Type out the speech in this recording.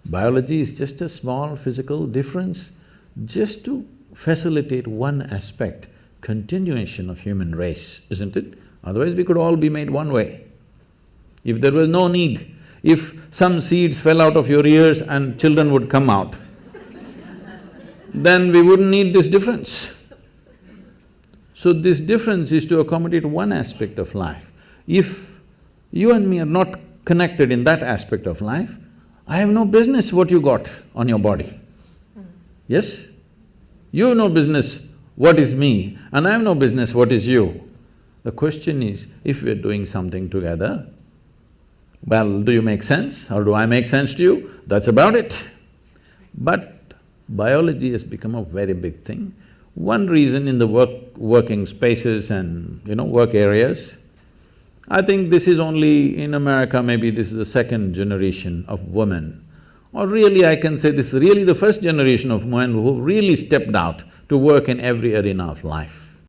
Biology is just a small physical difference, just to facilitate one aspect, continuation of human race, isn't it? Otherwise we could all be made one way. If there was no need, if some seeds fell out of your ears and children would come out, then we wouldn't need this difference. So this difference is to accommodate one aspect of life. If you and me are not connected in that aspect of life, I have no business what you got on your body. Yes? You have no business what is me, and I have no business what is you. The question is, if we're doing something together, well, do you make sense or do I make sense to you? That's about it. But biology has become a very big thing. One reason in the working spaces and, work areas, I think this is only in America, maybe this is the second generation of women. Or really I can say this is really the first generation of women who really stepped out to work in every arena of life.